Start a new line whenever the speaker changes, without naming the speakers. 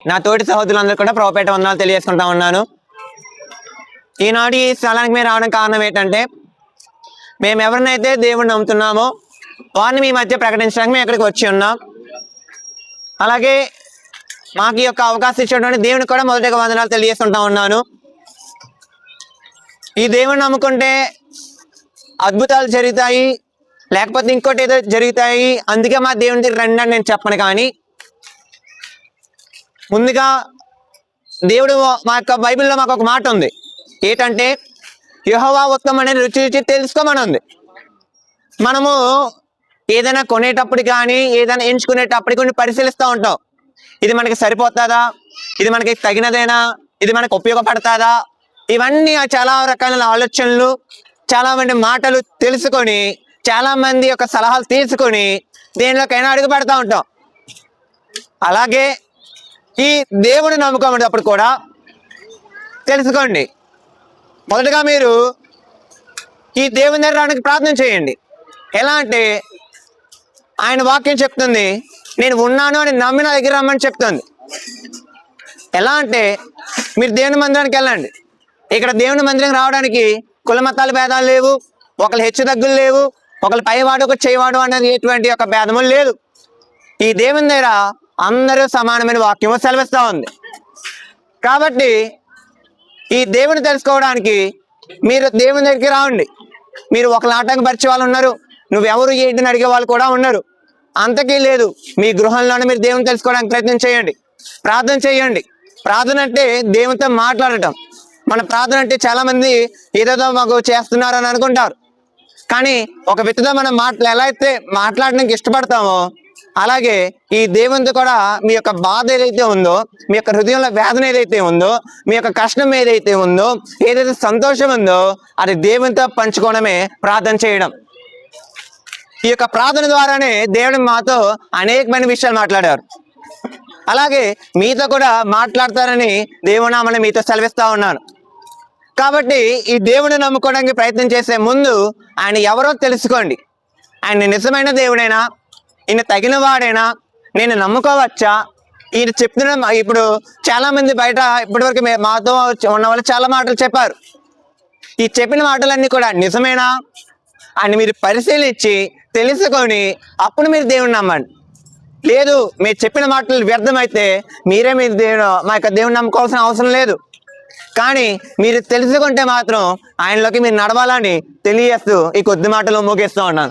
నా తోటి సహోదరులందరూ కూడా ప్రభుపేట వందనాలు తెలియజేసుకుంటా ఉన్నాను. ఈనాడు ఈ స్థలానికి మేము రావడం కారణం ఏంటంటే, మేము ఎవరినైతే దేవుడిని నమ్ముతున్నామో వారిని మీ మధ్య ప్రకటించడానికి మేము ఇక్కడికి వచ్చి ఉన్నాం. అలాగే మాకు ఈ యొక్క అవకాశం ఇచ్చినటువంటి దేవునికి కూడా మొదటిగా వందనాలు తెలియజేసుకుంటా ఉన్నాను. ఈ దేవుడిని నమ్ముకుంటే అద్భుతాలు జరుగుతాయి, లేకపోతే ఇంకోటి ఏదో జరుగుతాయి, అందుకే మా దేవుని దగ్గర రండి అని నేను చెప్పను. కానీ ముందుగా దేవుడు మా యొక్క బైబిల్లో మాకు ఒక మాట ఉంది. ఏంటంటే యెహోవా ఉత్తమమైన రుచి రుచి తెలుసుకోమని ఉంది. మనము ఏదైనా కొనేటప్పుడు కానీ ఏదైనా ఎంచుకునేటప్పుడు కొన్ని పరిశీలిస్తూ ఉంటాం. ఇది మనకి సరిపోతుందా, ఇది మనకి తగినదేనా, ఇది మనకు ఉపయోగపడుతుందా, ఇవన్నీ చాలా రకాల ఆలోచనలు, చాలా మంది మాటలు తెలుసుకొని, చాలా మంది యొక్క సలహాలు తీసుకొని దేనిలోకైనా అడుగు పెడతా ఉంటాం. అలాగే ఈ దేవుని నమ్ముకునేటప్పుడు కూడా తెలుసుకోండి. మొదటగా మీరు ఈ దేవుని దగ్గర రావడానికి ప్రార్థన చేయండి. ఎలా అంటే ఆయన వాక్యం చెప్తుంది, నేను ఉన్నాను అని నమ్మిన దగ్గర రమ్మని చెప్తుంది. ఎలా అంటే మీరు దేవుని మందిరానికి వెళ్ళండి. ఇక్కడ దేవుని మందిరం రావడానికి కుల మతాల భేదాలు లేవు, ఒకళ్ళు హెచ్చు తగ్గులు లేవు, ఒకళ్ళు పైవాడు ఒకటి చేయవాడు అనేది ఎటువంటి ఒక భేదములు లేదు. ఈ దేవుని దగ్గర అందరూ సమానమైన వాక్యము సెలవిస్తూ ఉంది. కాబట్టి ఈ దేవుని తెలుసుకోవడానికి మీరు దేవుని దగ్గరికి రావండి. మీరు ఒకళ్ళ ఆటంకి పరిచే వాళ్ళు ఉన్నారు, నువ్వెవరు ఏంటని అడిగే వాళ్ళు కూడా ఉన్నారు. అంతకీ లేదు, మీ గృహంలోనే మీరు దేవుని తెలుసుకోవడానికి ప్రయత్నం చేయండి, ప్రార్థన చేయండి. ప్రార్థన అంటే దేవునితో మాట్లాడటం. మన ప్రార్థన అంటే చాలా మంది ఏదేదో మాకు చేస్తున్నారని అనుకుంటారు. కానీ ఒక వ్యక్తితో మనం ఎలా అయితే మాట్లాడడానికి ఇష్టపడతామో అలాగే ఈ దేవునితో కూడా మీ యొక్క బాధ ఏదైతే ఉందో, మీ యొక్క హృదయంలో వేదన ఏదైతే ఉందో, మీ యొక్క కష్టం ఏదైతే ఉందో, ఏదైతే సంతోషం ఉందో అది దేవునితో పంచుకోవడమే ప్రార్థన చేయడం. ఈ యొక్క ప్రార్థన ద్వారానే దేవుడు మాతో అనేకమైన విషయాలు మాట్లాడారు. అలాగే మీతో కూడా మాట్లాడతారని దేవునామని మీతో సెలవిస్తా ఉన్నాను. కాబట్టి ఈ దేవుని నమ్ముకోవడానికి ప్రయత్నం చేసే ముందు ఆయన ఎవరో తెలుసుకోండి. ఆయన నిజమైన దేవుడైనా, ఈయన తగిన వాడైనా, నేను నమ్ముకోవచ్చా, ఈయన చెప్తున్న ఇప్పుడు చాలా మంది బయట ఇప్పటివరకు మాతో ఉన్న వాళ్ళు చాలా మాటలు చెప్పారు. ఈ చెప్పిన మాటలన్నీ కూడా నిజమేనా అని మీరు పరిశీలించి తెలుసుకొని అప్పుడు మీరు దేవుని నమ్మండి. లేదు మీరు చెప్పిన మాటలు వ్యర్థమైతే మీరే మీరు మా యొక్క దేవుని నమ్ముకోవాల్సిన అవసరం లేదు. కానీ మీరు తెలుసుకుంటే మాత్రం ఆయనలోకి మీరు నడవాలని తెలియజేస్తూ ఈ కొద్ది మాటలు ముగిస్తూ ఉన్నాను.